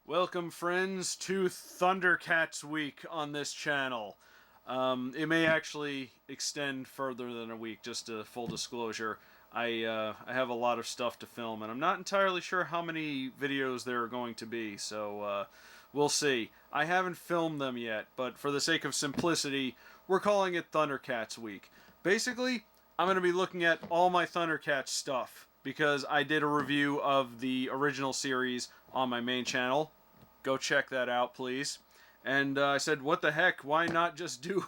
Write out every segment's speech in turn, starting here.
Welcome, friends, to Thundercats Week on this channel. It may actually extend further than a week, just a full disclosure. I have a lot of stuff to film, and I'm not entirely sure how many videos there are going to be, so we'll see. I haven't filmed them yet, but for the sake of simplicity, we're calling it Thundercats Week. Basically, I'm going to be looking at all my Thundercats stuff, because I did a review of the original series on my main channel. Go check that out, please. And I said, what the heck, why not just do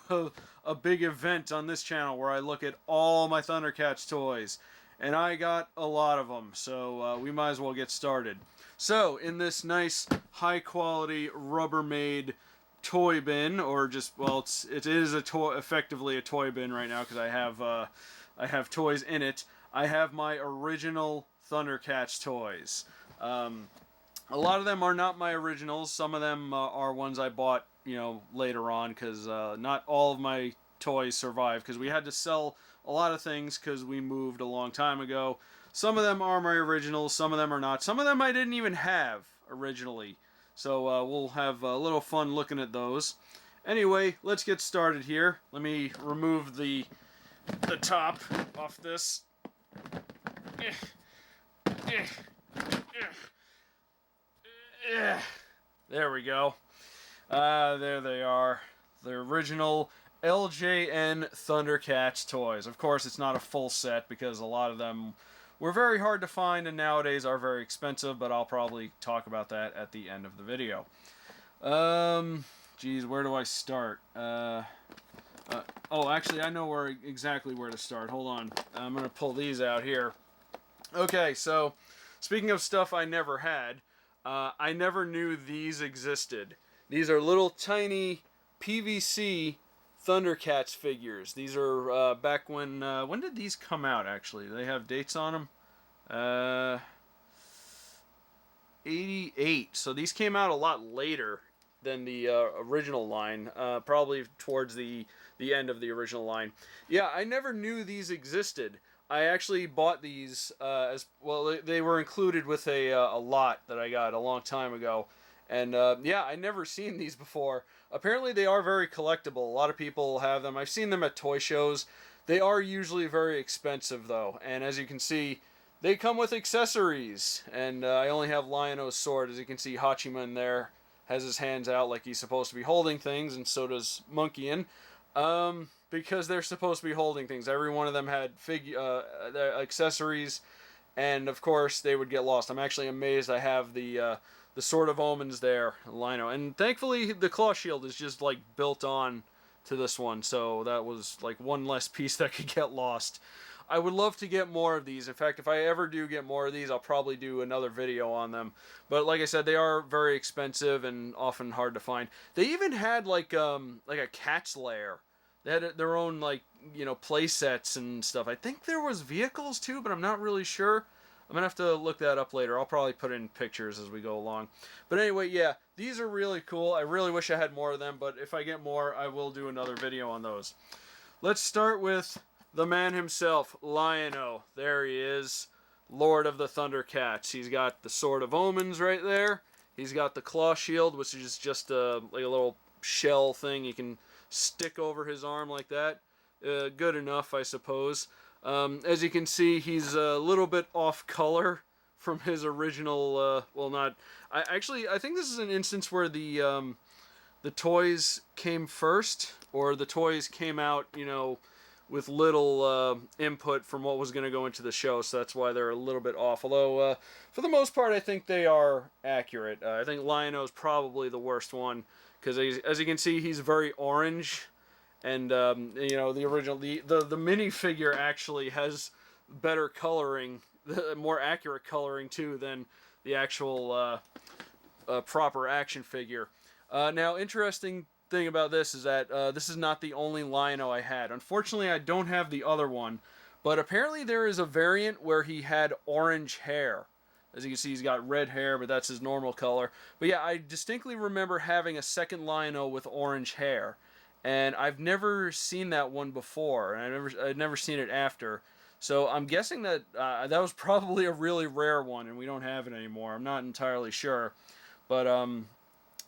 a big event on this channel where I look at all my Thundercats toys? And I got a lot of them, so we might as well get started. So, in this nice, high-quality, Rubbermaid toy bin, or just, well, it is a toy, effectively a toy bin right now, because I have toys in it. I have my original Thundercats toys. A lot of them are not my originals. Some of them are ones I bought, later on, because not all of my toys survive, because we had to sell a lot of things because we moved a long time ago. Some of them are my originals, some of them are not. Some of them I didn't even have originally. So we'll have a little fun looking at those. Anyway, let's get started here. Let me remove the top off this. There we go. There they are. The original LJN Thundercats toys. Of course, it's not a full set because a lot of them were very hard to find and nowadays are very expensive, but I'll probably talk about that at the end of the video. Geez, where do I start? Oh, actually, I know exactly where to start. Hold on. I'm going to pull these out here. Okay, so, speaking of stuff I never had, I never knew these existed. These are little tiny PVC Thundercats figures. These are back when did these come out, actually? Do they have dates on them? 88. So these came out a lot later than the original line, probably towards the end of the original line. Yeah, I never knew these existed. I actually bought these as well. They were included with a lot that I got a long time ago, and yeah, I never seen these before. Apparently, they are very collectible. A lot of people have them. I've seen them at toy shows. They are usually very expensive, though, and as you can see, they come with accessories. And I only have Lion-O's sword. As you can see, Hachi Man there has his hands out like he's supposed to be holding things, and so does Monkeyin. Because they're supposed to be holding things. Every one of them had accessories, and of course they would get lost. I'm actually amazed I have the Sword of Omens there, Lino, and thankfully the claw shield is just like built on to this one, so that was like one less piece that could get lost. I would love to get more of these. In fact, if I ever do get more of these, I'll probably do another video on them. But like I said, they are very expensive and often hard to find. They even had like a cat's lair. They had their own, play sets and stuff. I think there was vehicles, too, but I'm not really sure. I'm going to have to look that up later. I'll probably put in pictures as we go along. But anyway, yeah, these are really cool. I really wish I had more of them, but if I get more, I will do another video on those. Let's start with the man himself, Lion-O. There he is, Lord of the Thundercats. He's got the Sword of Omens right there. He's got the claw shield, which is just like a little shell thing you can stick over his arm like that. Good enough, I suppose. As you can see, he's a little bit off color from his original, well, not... I think this is an instance where the toys came first, or the toys came out, with little input from what was going to go into the show, so that's why they're a little bit off. Although, for the most part, I think they are accurate. I think Lion-O is probably the worst one, because as you can see, he's very orange, and the original, the minifigure actually has better coloring, more accurate coloring too than the actual proper action figure. Now, interesting thing about this is that this is not the only Lion-O I had. Unfortunately, I don't have the other one, but apparently there is a variant where he had orange hair. As you can see, he's got red hair, but that's his normal color. But yeah, I distinctly remember having a second Lion-O with orange hair, and I've never seen that one before, and I've never seen it after. So I'm guessing that that was probably a really rare one, and we don't have it anymore. I'm not entirely sure. But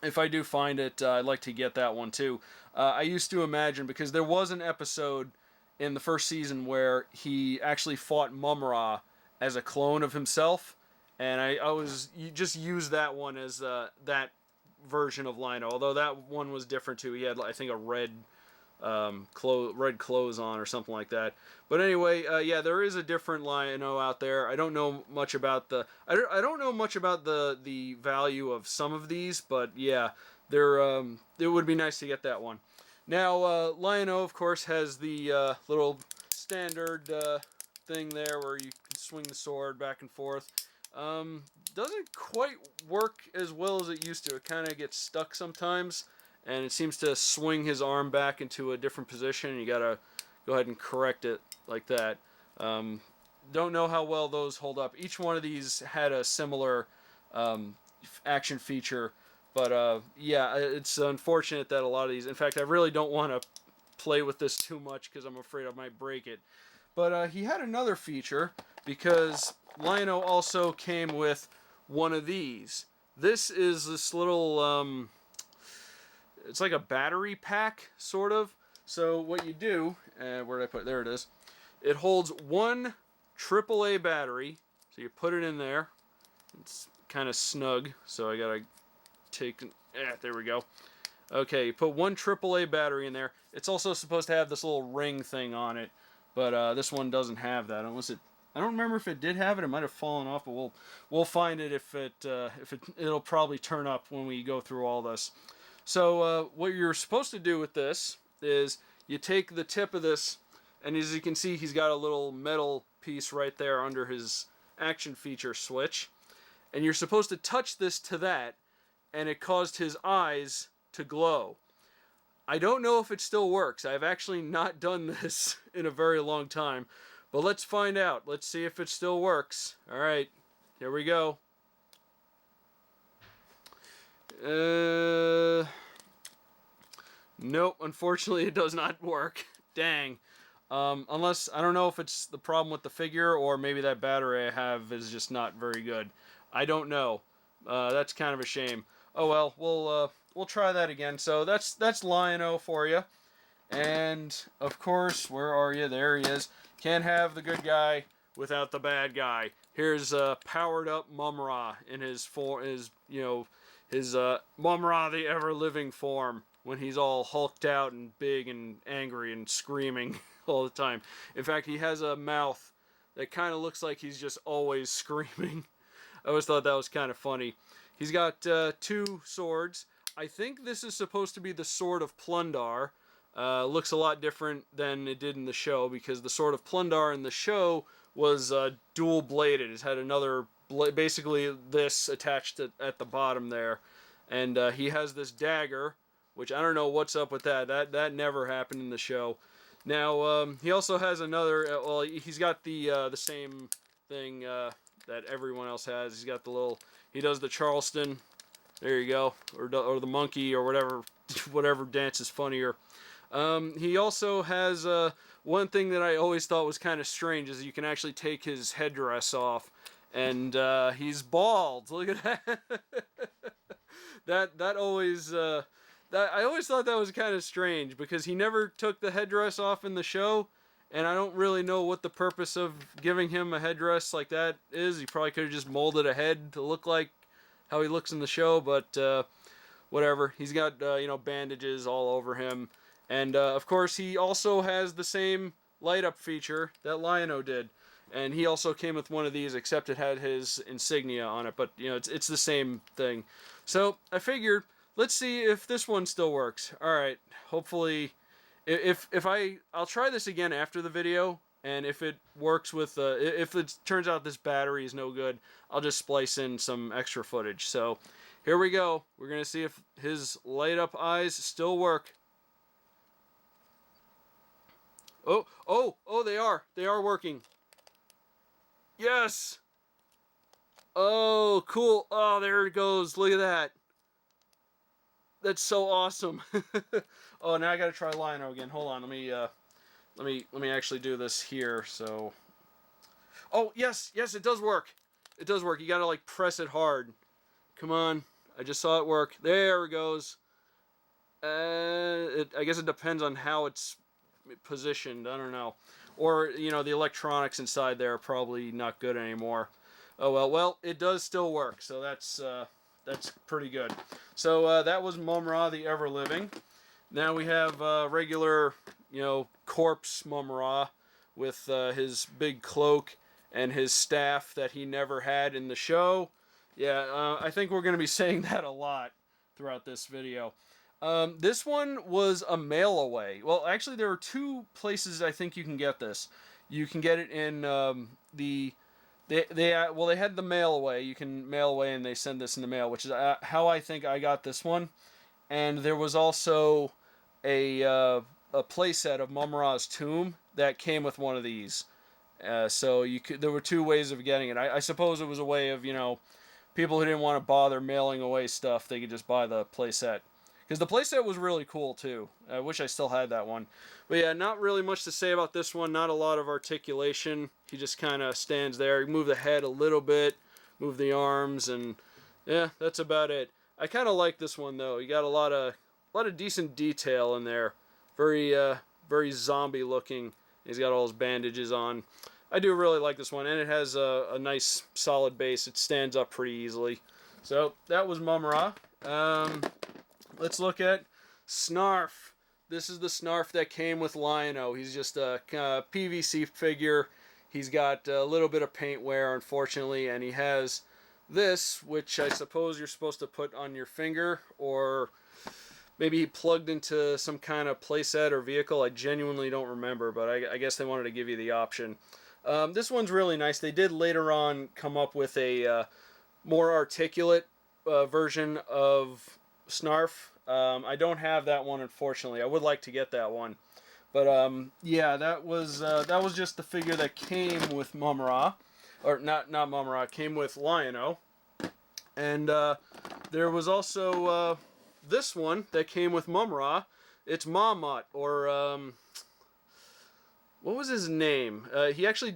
if I do find it, I'd like to get that one too. I used to imagine, because there was an episode in the first season where he actually fought Mumra as a clone of himself, and I was just used that one as that version of Lino. Although that one was different too. He had, I think, a red red clothes on or something like that. But anyway, yeah, there is a different Lino out there. I don't know much about the I don't know much about the value of some of these, but yeah, there it would be nice to get that one. Now, Lino, of course, has the little standard thing there where you can swing the sword back and forth. Doesn't quite work as well as it used to. It kind of gets stuck sometimes, and it seems to swing his arm back into a different position. You gotta go ahead and correct it like that. Don't know how well those hold up. Each one of these had a similar action feature, but yeah, it's unfortunate that a lot of these... In fact, I really don't want to play with this too much because I'm afraid I might break it. But he had another feature, because Lino also came with one of these. This is this little... it's like a battery pack, sort of. So what you do... where did I put it? There it is. It holds one AAA battery. So you put it in there. It's kind of snug, so I gotta take... there we go. Okay, you put one AAA battery in there. It's also supposed to have this little ring thing on it, but this one doesn't have that. Unless it... I don't remember if it did have it. It might have fallen off, but we'll find it if it'll probably turn up when we go through all this. So what you're supposed to do with this is you take the tip of this, and as you can see, he's got a little metal piece right there under his action feature switch, and you're supposed to touch this to that, and it caused his eyes to glow. I don't know if it still works. I've actually not done this in a very long time, but let's find out. Let's see if it still works. All right, here we go. Nope, unfortunately it does not work. Dang. Unless, I don't know if it's the problem with the figure, or maybe that battery I have is just not very good. I don't know. That's kind of a shame. Oh well, we'll try that again. So that's Lino for you. And of course, where are you? There he is. Can't have the good guy without the bad guy. Here's powered up Mumra in his Mumra the ever living form, when he's all hulked out and big and angry and screaming all the time. In fact, he has a mouth that kind of looks like he's just always screaming. I always thought that was kind of funny. He's got two swords. I think this is supposed to be the Sword of Plundar. Looks a lot different than it did in the show, because the Sword of Plundar in the show was dual-bladed. It had another, basically this attached at the bottom there. And he has this dagger, which I don't know what's up with that. That never happened in the show. Now, he also has another, well, he's got the same thing that everyone else has. He's got the little, he does the Charleston, there you go, or the monkey, or whatever dance is funnier. He also has one thing that I always thought was kind of strange, is you can actually take his headdress off, and he's bald. Look at that. that always I always thought that was kind of strange, because he never took the headdress off in the show, and I don't really know what the purpose of giving him a headdress like that is. He probably could have just molded a head to look like how he looks in the show, but whatever. He's got bandages all over him. And, of course, he also has the same light-up feature that Lino did. And he also came with one of these, except it had his insignia on it. But, it's the same thing. So, I figured, let's see if this one still works. Alright, hopefully... I'll try this again after the video, and if it works with... if it turns out this battery is no good, I'll just splice in some extra footage. So, here we go. We're going to see if his light-up eyes still work. Oh, they are. They are working. Yes! Oh, cool. Oh, there it goes. Look at that. That's so awesome. Oh, now I gotta try Lino again. Hold on. Let me actually do this here. So, oh, yes, it does work. It does work. You gotta, like, press it hard. Come on. I just saw it work. There it goes. I guess it depends on how it's positioned. I don't know. Or, you know, the electronics inside there are probably not good anymore. Oh, well. Well, it does still work, so that's pretty good. So that was Mumm-Ra, the Ever-Living. Now we have regular, you know, corpse Mumm-Ra with his big cloak and his staff that he never had in the show. Yeah, I think we're going to be saying that a lot throughout this video. This one was a mail away. Well, actually, there are two places I think you can get this. You can get it in they had the mail away. You can mail away and they send this in the mail, which is how I think I got this one. And there was also a playset of Mumm-Ra's tomb that came with one of these. So there were two ways of getting it. I suppose it was a way of, you know, people who didn't want to bother mailing away stuff, they could just buy the playset. Because the playset was really cool, too. I wish I still had that one. But yeah, not really much to say about this one. Not a lot of articulation. He just kind of stands there. You move the head a little bit, move the arms, and yeah, that's about it. I kind of like this one, though. You got a lot of decent detail in there. Very zombie-looking. He's got all his bandages on. I do really like this one, and it has a nice, solid base. It stands up pretty easily. So, that was Mumm-Ra. Let's look at Snarf. This is the Snarf that came with Lion-O. He's just a PVC figure. He's got a little bit of paint wear, unfortunately, and he has this, which I suppose you're supposed to put on your finger, or maybe plugged into some kind of playset or vehicle. I genuinely don't remember, but I guess they wanted to give you the option. This one's really nice. They did later on come up with a more articulate version of Snarf. I don't have that one, unfortunately. I would like to get that one, but yeah, that was just the figure that came with Mumm-Ra, or not Mumm-Ra. Came with Lion-O, and there was also this one that came with Mumm-Ra. It's Moat, or what was his name? He actually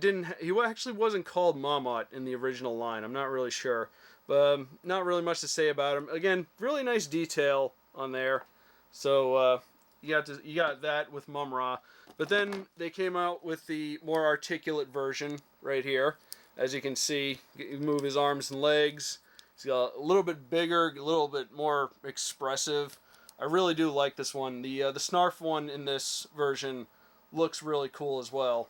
wasn't called Moat in the original line. I'm not really sure. But not really much to say about him. Again, really nice detail on there. So you got that with Mumm-Ra. But then they came out with the more articulate version right here. As you can see, you move his arms and legs. He's got a little bit bigger, a little bit more expressive. I really do like this one. The Snarf one in this version looks really cool as well.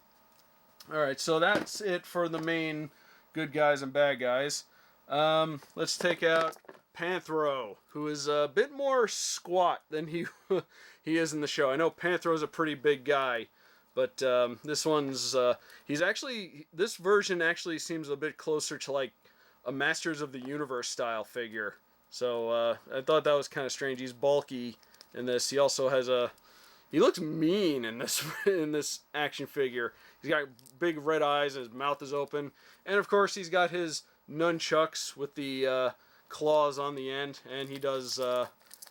Alright, so that's it for the main good guys and bad guys. Let's take out Panthro, who is a bit more squat than he is in the show. I know Panthro's a pretty big guy, but this one's this version actually seems a bit closer to like a Masters of the Universe style figure. So I thought that was kind of strange. He's bulky in this. He also has he looks mean in this action figure. He's got big red eyes and his mouth is open, and of course he's got his nunchucks with the claws on the end, and he does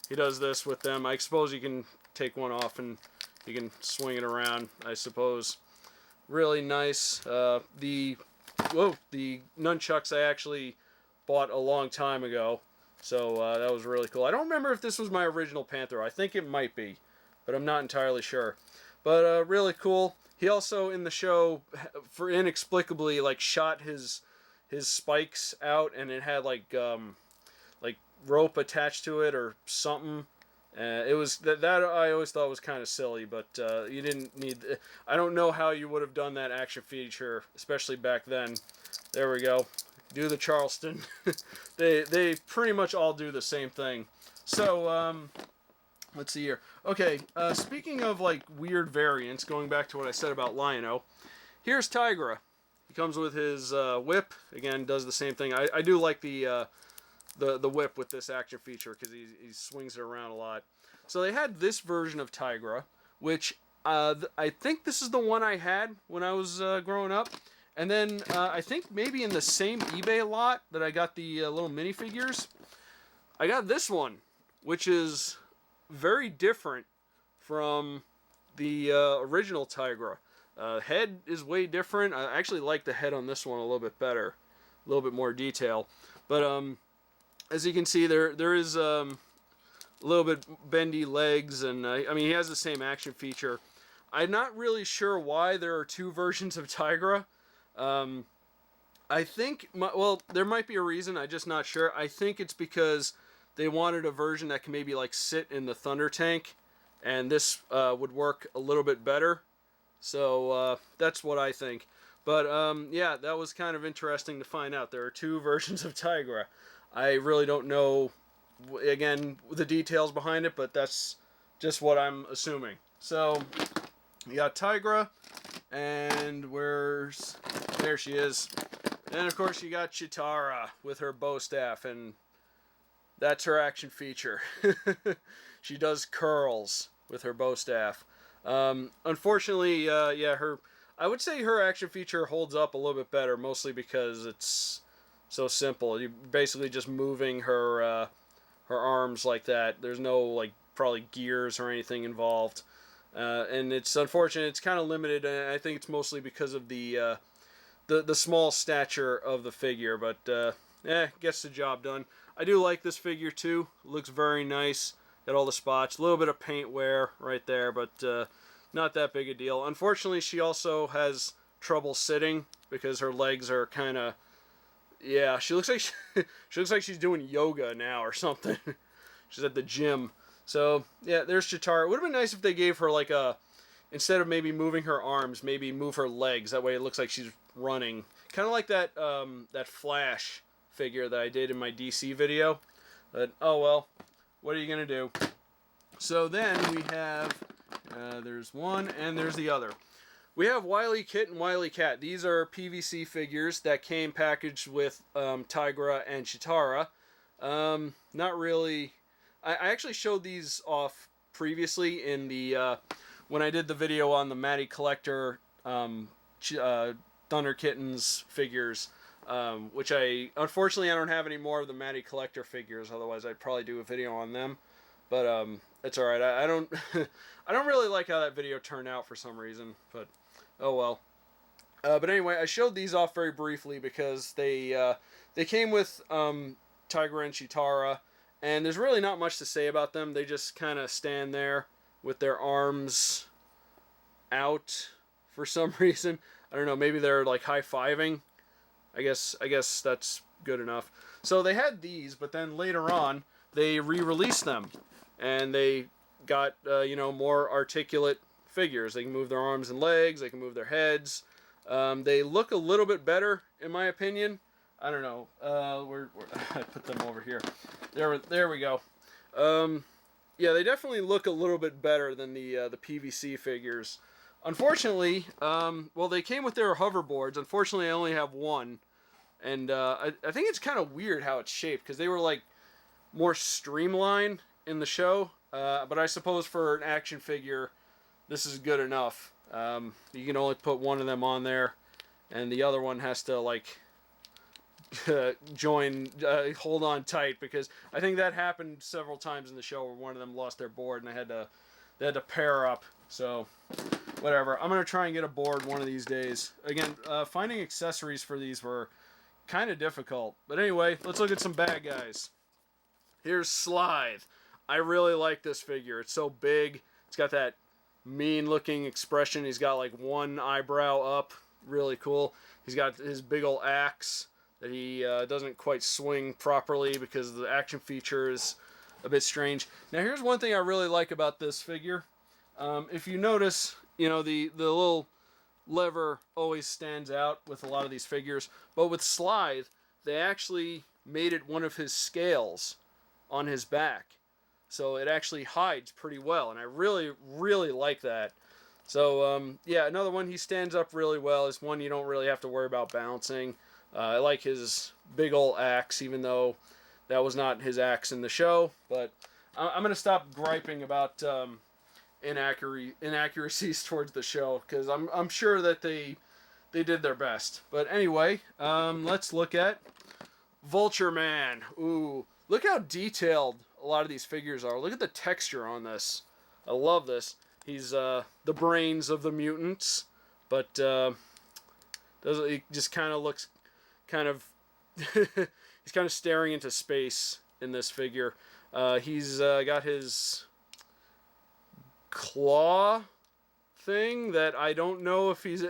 this with them. I suppose you can take one off and you can swing it around, I suppose. Really nice. The nunchucks I actually bought a long time ago, so that was really cool. I don't remember if this was my original Panther. I think it might be, but I'm not entirely sure. But really cool. He also in the show, for inexplicably, like shot his spikes out, and it had like rope attached to it or something. It was that I always thought was kind of silly, but you didn't need. I don't know how you would have done that action feature, especially back then. There we go. Do the Charleston. they pretty much all do the same thing. So let's see here. Okay, speaking of like weird variants, going back to what I said about Lion-O, here's Tygra. He comes with his whip. Again, does the same thing. I do like the whip with this action feature because he swings it around a lot. So they had this version of Tygra, which I think this is the one I had when I was growing up. And then I think maybe in the same eBay lot that I got the little minifigures, I got this one, which is very different from the original Tygra. Head is way different. I actually like the head on this one a little bit better, a little bit more detail. But as you can see, there is a little bit bendy legs, and I mean, he has the same action feature. I'm not really sure why there are two versions of Tygra. I think, well, there might be a reason, I'm just not sure. I think it's because they wanted a version that can maybe like sit in the Thunder Tank, and this would work a little bit better. So that's what I think. But yeah, that was kind of interesting to find out. There are two versions of Tygra. I really don't know, again, the details behind it, but that's just what I'm assuming. So you got Tygra, and there she is. And of course you got Cheetara with her bow staff, and that's her action feature. She does curls with her bow staff. Unfortunately, yeah, I would say her action feature holds up a little bit better, mostly because it's so simple. You're basically just moving her her arms like that. There's no like probably gears or anything involved, and it's unfortunate. It's kind of limited, and I think it's mostly because of the small stature of the figure. But gets the job done. I do like this figure too. It looks very nice. Got all the spots, a little bit of paint wear right there, but not that big a deal. Unfortunately, she also has trouble sitting because her legs are kind of, yeah, she looks like she looks like she's doing yoga now or something. She's at the gym. So yeah, there's Cheetara. It would have been nice if they gave her like instead of maybe moving her arms, maybe move her legs. That way it looks like she's running, kind of like that that Flash figure that I did in my DC video. But oh well. What are you going to do? So then we have, there's one and there's the other. We have Wilykit and Wilykat. These are PVC figures that came packaged with Tygra and Cheetara. Not really. I actually showed these off previously in the, when I did the video on the Matty Collector Thunder Kittens figures. Which unfortunately I don't have any more of the Matty Collector figures, otherwise I'd probably do a video on them, but it's alright. I don't I don't really like how that video turned out for some reason, but oh well. But anyway, I showed these off very briefly because they came with Tygra and Cheetara, and there's really not much to say about them. They just kind of stand there with their arms out for some reason. I don't know, maybe they're like high-fiving. I guess that's good enough. So they had these, but then later on they re-released them, and they got more articulate figures. They can move their arms and legs. They can move their heads. They look a little bit better, in my opinion. I don't know. I put them over here. There we go. Yeah, they definitely look a little bit better than the PVC figures. Unfortunately, well, they came with their hoverboards. Unfortunately, I only have one. And I think it's kind of weird how it's shaped, because they were like more streamlined in the show. But I suppose for an action figure, this is good enough. You can only put one of them on there, and the other one has to like hold on tight, because I think that happened several times in the show where one of them lost their board and they had to pair up. So whatever. I'm gonna try and get a board one of these days. Again, finding accessories for these were kind of difficult. But anyway, let's look at some bad guys. Here's Slithe. I really like this figure. It's so big. It's got that mean-looking expression. He's got like one eyebrow up. Really cool. He's got his big old axe that he doesn't quite swing properly because the action feature is a bit strange. Now, here's one thing I really like about this figure. If you notice, the little lever always stands out with a lot of these figures, but with Slithe, they actually made it one of his scales on his back, so it actually hides pretty well, and I really, really like that. So yeah, another one, he stands up really well. Is one you don't really have to worry about balancing. I like his big old axe, even though that was not his axe in the show, but I'm gonna stop griping about inaccuracies towards the show, because I'm sure that they did their best. But anyway, let's look at Vulture Man. Ooh, look how detailed a lot of these figures are. Look at the texture on this. I love this. He's the brains of the mutants, but he just kind of looks kind of he's he's kind of staring into space in this figure. He's got his claw thing that I don't know if he's...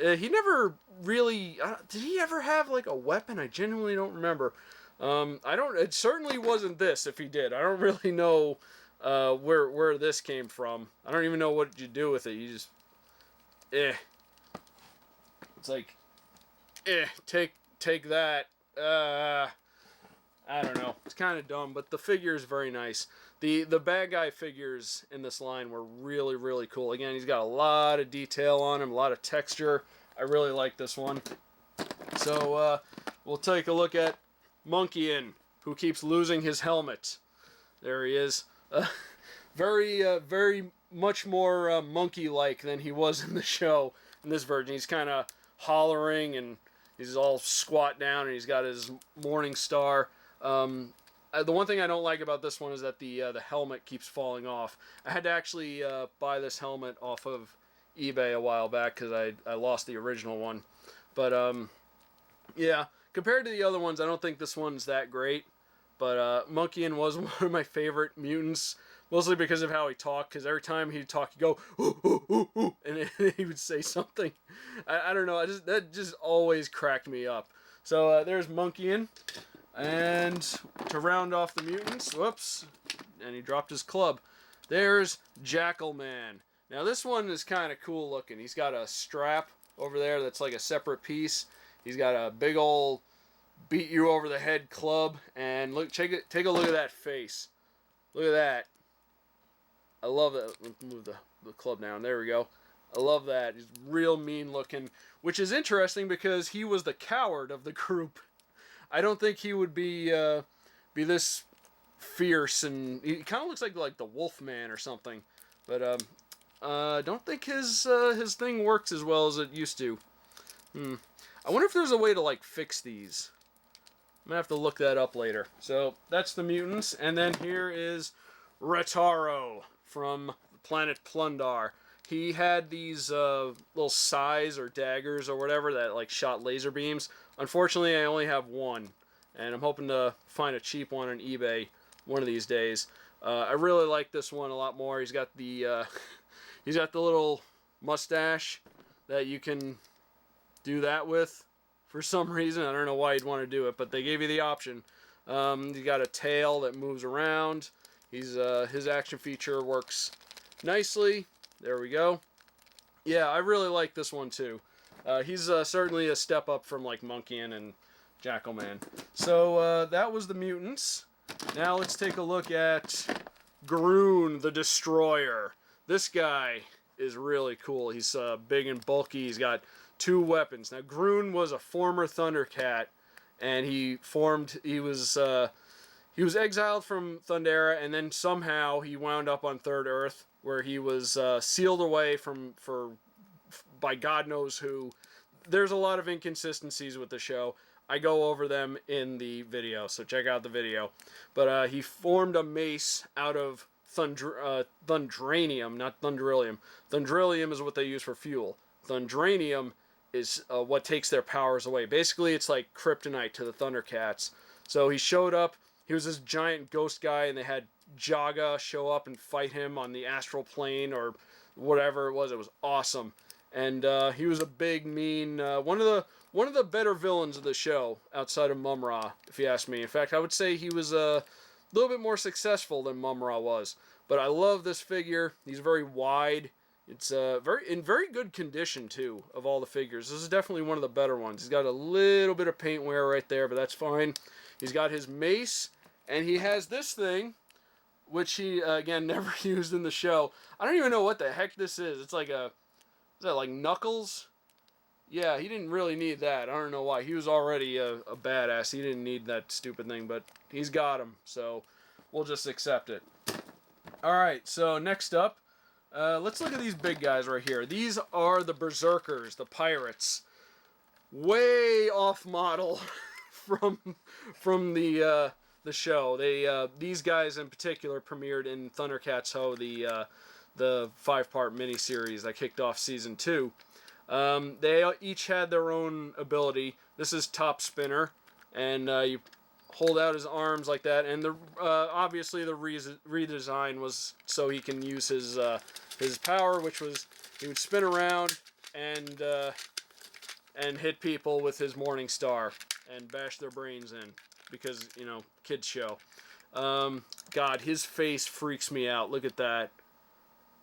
he never really... did he ever have, like, a weapon? I genuinely don't remember. It certainly wasn't this, if he did. I don't really know where this came from. I don't even know what you do with it. You just... It's like... take that. I don't know. It's kind of dumb, but the figure is very nice. The bad guy figures in this line were really, really cool. Again, he's got a lot of detail on him, a lot of texture. I really like this one. So, we'll take a look at Monkeyin, who keeps losing his helmet. There he is. Very much more monkey-like than he was in the show. In this version, he's kind of hollering, and he's all squat down, and he's got his morning star. The one thing I don't like about this one is that the helmet keeps falling off. I had to actually buy this helmet off of eBay a while back because I lost the original one. But yeah, compared to the other ones, I don't think this one's that great. But Monkeyin was one of my favorite mutants, mostly because of how he talked. Because every time he'd talk, he'd go, ooh, ooh, ooh, ooh, and he would say something. I don't know. That just always cracked me up. So there's Monkeyin. And to round off the mutants, whoops, and he dropped his club. There's Jackal Man. Now this one is kind of cool looking. He's got a strap over there that's like a separate piece. He's got a big old beat you over the head club, and look, take a look at that face. Look at that. I love that. Let's move the club down. There we go. I love that. He's real mean looking, which is interesting because he was the coward of the group. I don't think he would be this fierce, and he kind of looks like the Wolfman or something. But I don't think his thing works as well as it used to. I wonder if there's a way to like fix these. I'm gonna have to look that up later. So that's the mutants, and then here is Ratar-O from planet Plundar. He had these little sais or daggers or whatever that like shot laser beams. Unfortunately, I only have one, and I'm hoping to find a cheap one on eBay one of these days. I really like this one a lot more. He's got the little mustache that you can do that with for some reason. I don't know why you'd want to do it, but they gave you the option. He's got a tail that moves around. His action feature works nicely. There we go. Yeah, I really like this one too. He's certainly a step up from like Monkeyin and Jackal Man. So that was the mutants. Now let's take a look at Grune the Destroyer. This guy is really cool. He's big and bulky. He's got 2 weapons. Now Grune was a former Thundercat, and he was exiled from Thundera, and then somehow he wound up on Third Earth, where he was sealed away by God knows who. There's a lot of inconsistencies with the show. I go over them in the video, so check out the video. But he formed a mace out of Thundranium, not Thunderillium. Thunderillium is what they use for fuel. Thundranium is what takes their powers away. Basically, it's like kryptonite to the Thundercats. So he showed up. He was this giant ghost guy, and they had Jogger show up and fight him on the astral plane or whatever it was. It was awesome. And he was a big, mean, one of the better villains of the show outside of Mum-Ra, if you ask me. In fact, I would say he was a little bit more successful than Mum-Ra was. But I love this figure. He's very wide. It's in very good condition too of all the figures. This is definitely one of the better ones. He's got a little bit of paint wear right there, but that's fine. He's got his mace, and he has this thing, which he again never used in the show. I don't even know what the heck this is. It's like is that like Knuckles? Yeah, he didn't really need that. I don't know why. He was already a badass. He didn't need that stupid thing, but he's got him, so we'll just accept it. Alright, so next up, let's look at these big guys right here. These are the Berserkers, the pirates. Way off model from the show. These guys in particular premiered in Thundercats Ho, the 5-part miniseries that kicked off season 2. They each had their own ability. This is Top Spinner, and you hold out his arms like that, and the obviously the redesign was so he can use his power, which was he would spin around and hit people with his Morning Star and bash their brains in because, you know, kids show. God, his face freaks me out. Look at that.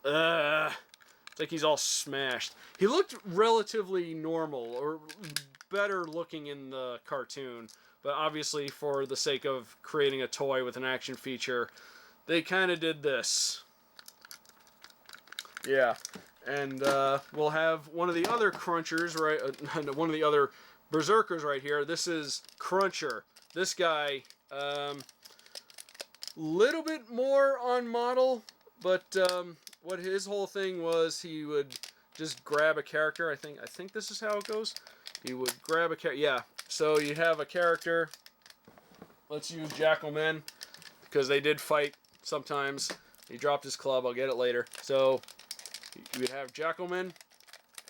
It's like he's all smashed. He looked relatively normal, or better looking in the cartoon, but obviously for the sake of creating a toy with an action feature, they kind of did this. Yeah, and we'll have one of the other crunchers, right? One of the other berserkers right here. This is Cruncher. This guy, little bit more on model, but what his whole thing was, he would just grab a character. I think this is how it goes. He would grab a character. Yeah. So you have a character. Let's use Jackal Man because they did fight sometimes. He dropped his club. I'll get it later. So you would have Jackal Man,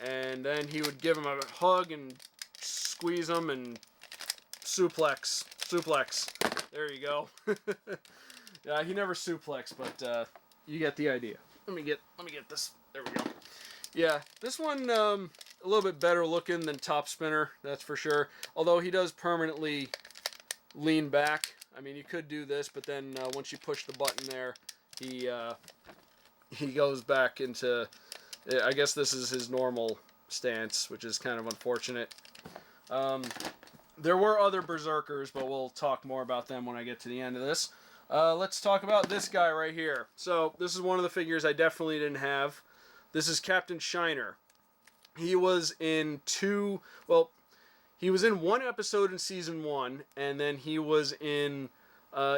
and then he would give him a hug and squeeze him and suplex. There you go. Yeah, he never suplexed, but you get the idea. Let me get this. There we go. Yeah, this one a little bit better looking than Top Spinner, that's for sure. Although he does permanently lean back. I mean, you could do this, but then once you push the button there, he goes back into. I guess this is his normal stance, which is kind of unfortunate. There were other berserkers, but we'll talk more about them when I get to the end of this. Let's talk about this guy right here. So this is one of the figures I definitely didn't have. This is Captain Shiner. He was in he was in one episode in season 1, and then he was in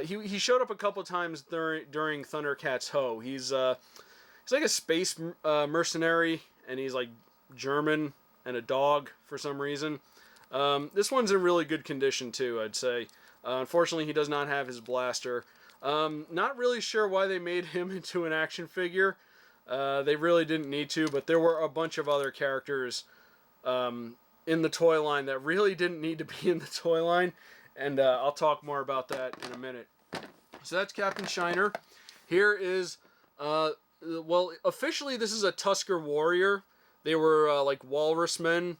he showed up a couple times during Thundercats Ho. He's like a space mercenary, and he's like German and a dog for some reason. This one's in really good condition too, I'd say. Unfortunately, he does not have his blaster. Not really sure why they made him into an action figure. They really didn't need to, but there were a bunch of other characters in the toy line that really didn't need to be in the toy line, and I'll talk more about that in a minute. So that's Captain Shiner. Here is, well, officially this is a Tusker Warrior. They were like walrus men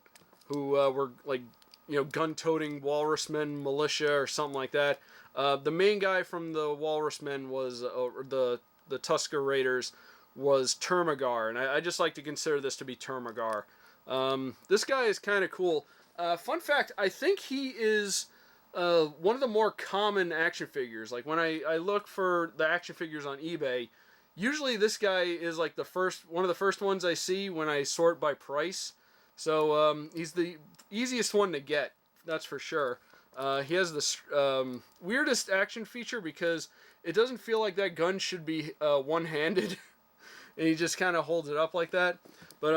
who were like, you know, gun-toting walrusmen militia or something like that. The main guy from the walrusmen was the Tusker Raiders was Termagar, and I just like to consider this to be Termagar. This guy is kind of cool. Fun fact: I think he is one of the more common action figures. Like when I look for the action figures on eBay, usually this guy is like one of the first ones I see when I sort by price. So he's the easiest one to get, that's for sure. He has this weirdest action feature because it doesn't feel like that gun should be one-handed. And he just kind of holds it up like that. But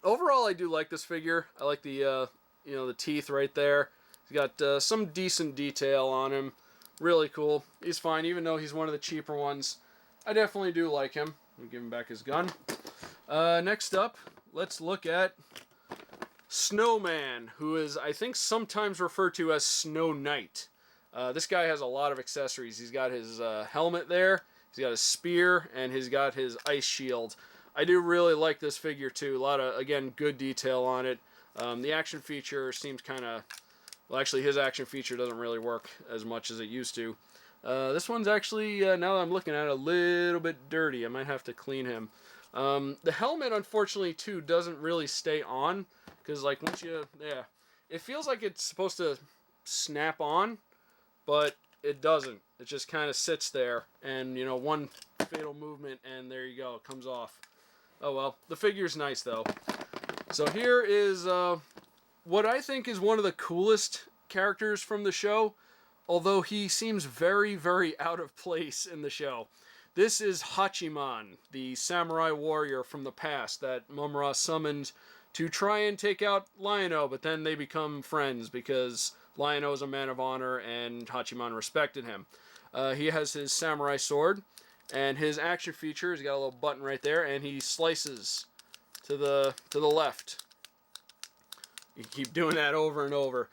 overall, I do like this figure. I like the the teeth right there. He's got some decent detail on him. Really cool. He's fine, even though he's one of the cheaper ones. I definitely do like him. I'll give him back his gun. Next up, let's look at Snowman, who is, I think, sometimes referred to as Snow Knight. This guy has a lot of accessories. He's got his helmet there, he's got his spear, and he's got his ice shield. I do really like this figure too. A lot of, again, good detail on it. The action feature seems kind of, well, actually his action feature doesn't really work as much as it used to. This one's actually, now that I'm looking at it, a little bit dirty. I might have to clean him. The helmet, unfortunately, too, doesn't really stay on. Because, like, once you, yeah, it feels like it's supposed to snap on, but it doesn't. It just kind of sits there, and, you know, one fatal movement, and there you go, it comes off. Oh, well, the figure's nice, though. So here is what I think is one of the coolest characters from the show, although he seems very, very out of place in the show. This is Hachiman, the samurai warrior from the past that Mumra summoned to try and take out Lion-O, but then they become friends because Lion-O is a man of honor and Hachiman respected him. He has his samurai sword, and his action feature, he's got a little button right there, and he slices to the left. You keep doing that over and over.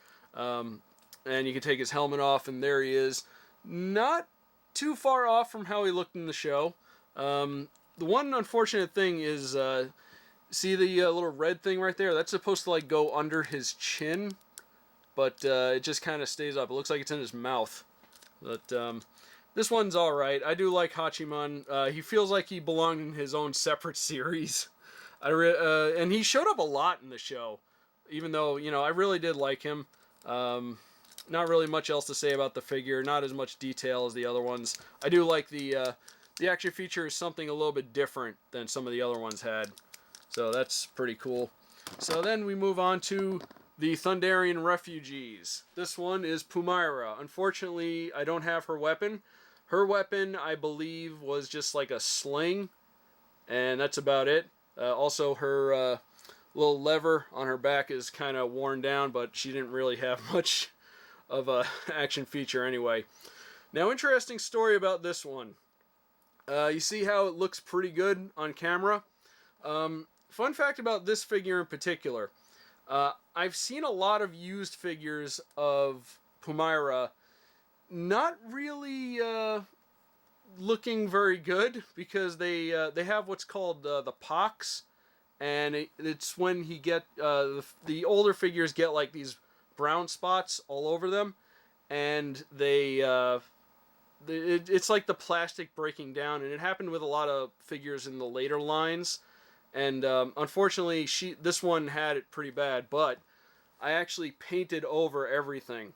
And you can take his helmet off, and there he is. Not too far off from how he looked in the show. The one unfortunate thing is, see the little red thing right there? That's supposed to like go under his chin, but it just kind of stays up. It looks like it's in his mouth. But this one's alright. I do like Hachiman. He feels like he belonged in his own separate series. And he showed up a lot in the show, even though, you know, I really did like him. Not really much else to say about the figure. Not as much detail as the other ones. I do like the action feature is something a little bit different than some of the other ones had. So that's pretty cool. So then we move on to the Thunderian Refugees. This one is Pumyra. Unfortunately, I don't have her weapon. Her weapon, I believe, was just like a sling. And that's about it. Also, her little lever on her back is kind of worn down, but she didn't really have much of a action feature anyway. Now, interesting story about this one. You see how it looks pretty good on camera? Fun fact about this figure in particular. I've seen a lot of used figures of Pumyra not really looking very good because they have what's called the pox, and it's when he get the older figures get like these brown spots all over them, and it's like the plastic breaking down, and it happened with a lot of figures in the later lines. And unfortunately, this one had it pretty bad, but I actually painted over everything.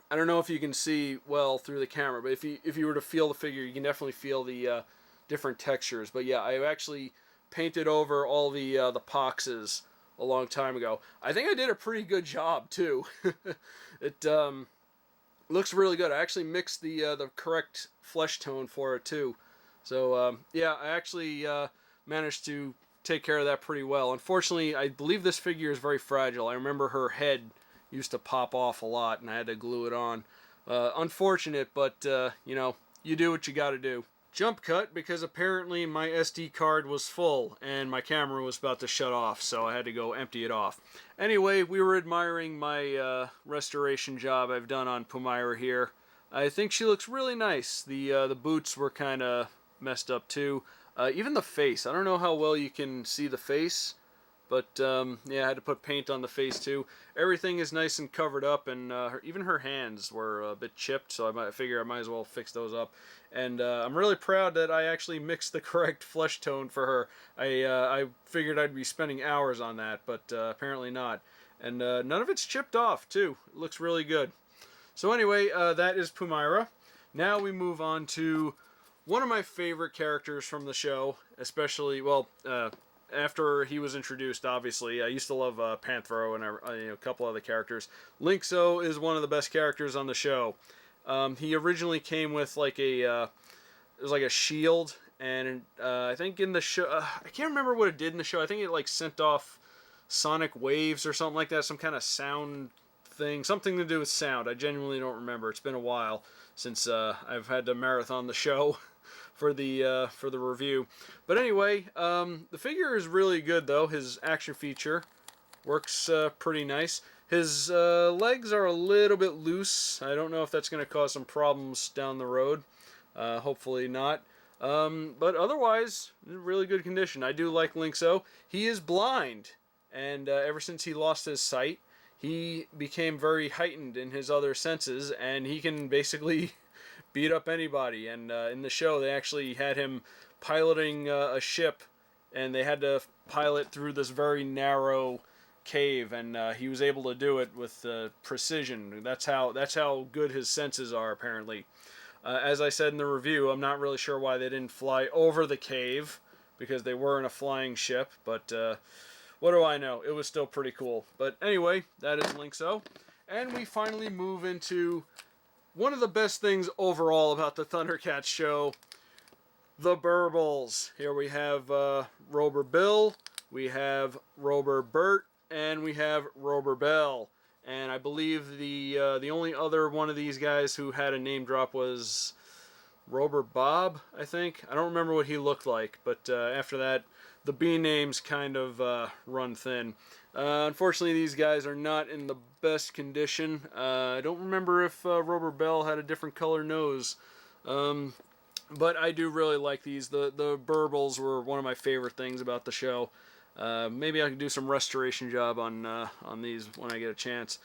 I don't know if you can see well through the camera, but if you were to feel the figure, you can definitely feel the different textures. But yeah, I actually painted over all the poxes a long time ago. I think I did a pretty good job too. It looks really good. I actually mixed the correct flesh tone for it too. So yeah, I actually managed to take care of that pretty well. Unfortunately, I believe this figure is very fragile. I remember her head used to pop off a lot, and I had to glue it on. Unfortunate, but you know, you do what you got to do. Jump cut, because apparently my SD card was full and my camera was about to shut off, so I had to go empty it off. Anyway, we were admiring my restoration job I've done on Pumyra here. I think she looks really nice. The boots were kind of messed up too. Even the face. I don't know how well you can see the face, but yeah, I had to put paint on the face too. Everything is nice and covered up, and even her hands were a bit chipped, so I figure I might as well fix those up. And I'm really proud that I actually mixed the correct flesh tone for her. I figured I'd be spending hours on that, but apparently not. And none of it's chipped off too. It looks really good. So anyway, that is Pumyra. Now we move on to one of my favorite characters from the show, especially, well, after he was introduced, obviously. I used to love Panthro and a couple other characters. Linkso is one of the best characters on the show. He originally came with like it was like a shield, and I think in the show, I can't remember what it did in the show. I think it like sent off sonic waves or something like that, some kind of sound thing, something to do with sound. I genuinely don't remember. It's been a while since I've had to marathon the show for the review. But anyway, the figure is really good though. His action feature works pretty nice. His legs are a little bit loose. I don't know if that's going to cause some problems down the road. Hopefully not. But otherwise, in really good condition. I do like Linkso. He is blind, and ever since he lost his sight, he became very heightened in his other senses, and he can basically beat up anybody. And in the show, they actually had him piloting a ship, and they had to pilot through this very narrow cave, and he was able to do it with precision. That's how good his senses are, apparently. As I said in the review, I'm not really sure why they didn't fly over the cave, because they were in a flying ship, but what do I know? It was still pretty cool. But anyway, that is Linkso. And we finally move into one of the best things overall about the Thundercats show, the Burbles. Here we have Rober Bill, we have Rober Bert, and we have Rober Bell. And I believe the only other one of these guys who had a name drop was Rober Bob, I think. I don't remember what he looked like, but after that, the B names kind of run thin. Unfortunately, these guys are not in the best condition. I don't remember if Rubber Bell had a different color nose. But I do really like these. The burbles were one of my favorite things about the show. Maybe I can do some restoration job on these when I get a chance.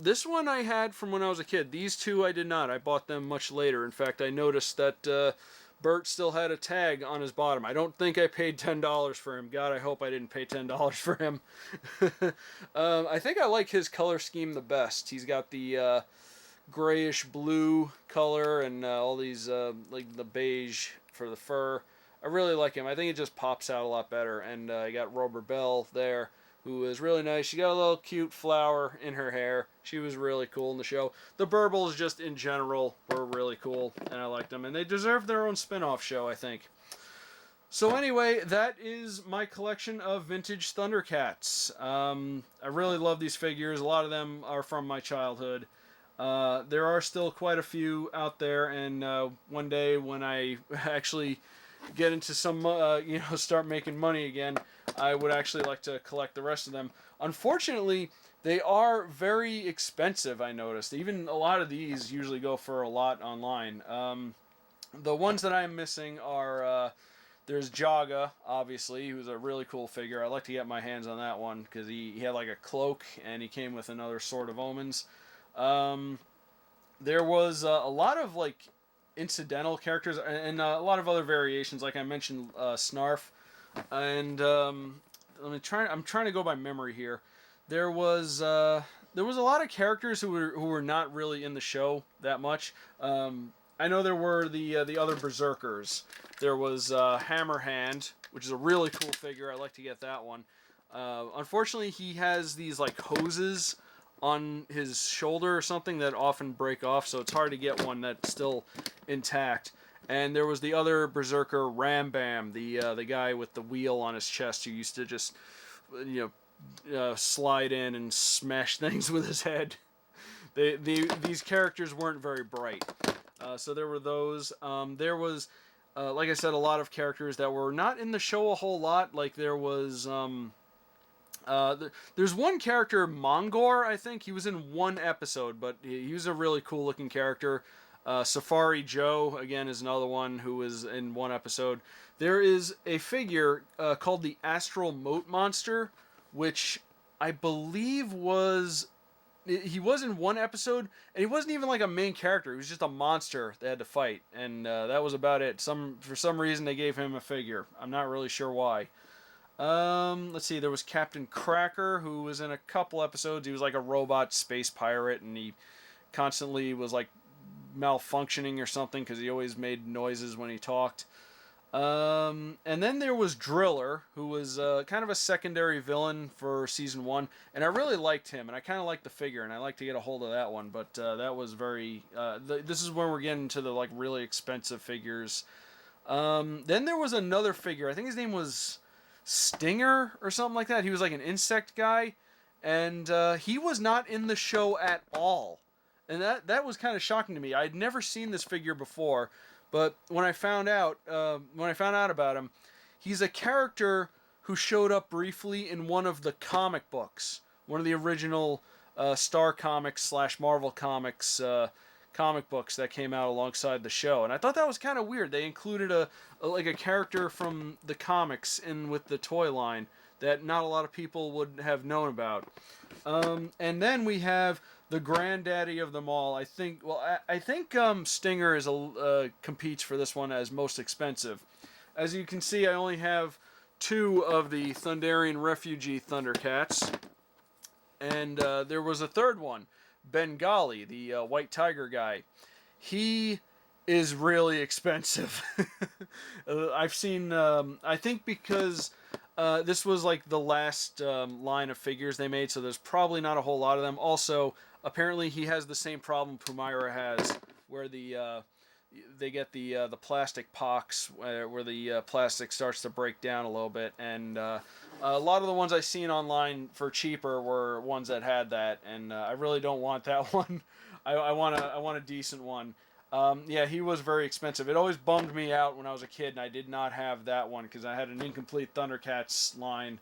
This one I had from when I was a kid. These two I did not. I bought them much later. In fact, I noticed that Bert still had a tag on his bottom. I don't think I paid $10 for him. God, I hope I didn't pay $10 for him. I think I like his color scheme the best. He's got the grayish blue color and all these like the beige for the fur. I really like him. I think it just pops out a lot better. And I got Rubber Bell there, who is really nice. She got a little cute flower in her hair. She was really cool in the show. The burbles just in general were really cool, and I liked them. And they deserve their own spin-off show, I think. So anyway, that is my collection of vintage Thundercats. I really love these figures. A lot of them are from my childhood. There are still quite a few out there, and one day when I actually get into some, start making money again, I would actually like to collect the rest of them. Unfortunately, they are very expensive, I noticed. Even a lot of these usually go for a lot online. The ones that I'm missing are, there's Jogger, obviously, who's a really cool figure. I like to get my hands on that one, because he had like a cloak, and he came with another Sword of Omens. There was a lot of like incidental characters and a lot of other variations, like I mentioned Snarf, and I'm trying to go by memory here. There was a lot of characters who were not really in the show that much. I know there were the other Berserkers. There was Hammerhand, which is a really cool figure. I like to get that one. Unfortunately, he has these like hoses on his shoulder or something that often break off, so it's hard to get one that's still intact. And there was the other Berserker, Rambam, the guy with the wheel on his chest who used to just, slide in and smash things with his head. These characters weren't very bright. So there were those. There was, like I said, a lot of characters that were not in the show a whole lot. Like there was... there's one character, Mongor, I think. He was in one episode, but he was a really cool looking character. Safari Joe, again, is another one who was in one episode. There is a figure called the Astral Moat Monster, which I believe was... He was in one episode, and he wasn't even like a main character. He was just a monster they had to fight, and that was about it. For some reason, they gave him a figure. I'm not really sure why. Let's see, there was Captain Cracker, who was in a couple episodes. He was like a robot space pirate, and he constantly was like malfunctioning or something because he always made noises when he talked. And then there was Driller, who was kind of a secondary villain for season 1, and I really liked him, and I kind of liked the figure, and I like to get a hold of that one, but that was very... this is when we're getting to the like really expensive figures. Then there was another figure. I think his name was Stinger or something like that. He was like an insect guy, and he was not in the show at all, and that was kind of shocking to me. I'd never seen this figure before, but when I found out about him, he's a character who showed up briefly in one of the comic books, one of the original Star Comics / Marvel Comics comic books that came out alongside the show, and I thought that was kind of weird. They included a character from the comics in with the toy line that not a lot of people would have known about. And then we have the granddaddy of them all. I think Stinger is competes for this one as most expensive. As you can see, I only have 2 of the Thunderian Refugee Thundercats, and there was a third one, Bengali, the white tiger guy. He is really expensive. I've seen, I think because this was like the last line of figures they made, so there's probably not a whole lot of them. Also, apparently he has the same problem Pumyra has, where they get the plastic pox, where the plastic starts to break down a little bit, and a lot of the ones I seen online for cheaper were ones that had that, and I really don't want that one. I want a decent one. Yeah, he was very expensive. It always bummed me out when I was a kid and I did not have that one because I had an incomplete Thundercats line,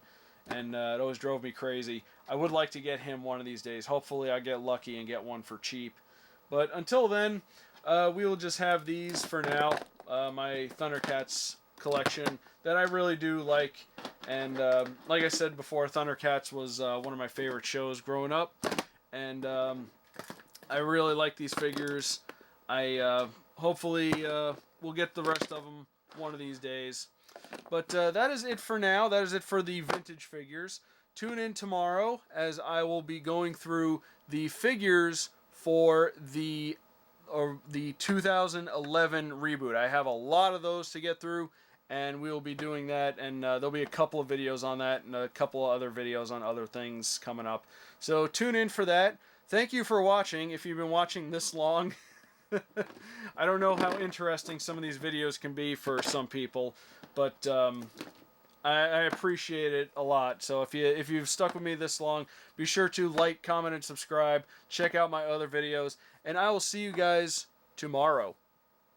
and it always drove me crazy. I would like to get him one of these days. Hopefully I get lucky and get one for cheap. But until then, we will just have these for now. My Thundercats collection that I really do like. And like I said before, Thundercats was one of my favorite shows growing up. And I really like these figures. I hopefully will get the rest of them one of these days. But that is it for now. That is it for the vintage figures. Tune in tomorrow as I will be going through the figures for the 2011 reboot. I have a lot of those to get through, and we will be doing that, and there'll be a couple of videos on that and a couple of other videos on other things coming up. So tune in for that. Thank you for watching. If you've been watching this long, I don't know how interesting some of these videos can be for some people, but I appreciate it a lot. So if you've stuck with me this long, be sure to like, comment, and subscribe. Check out my other videos, and I will see you guys tomorrow.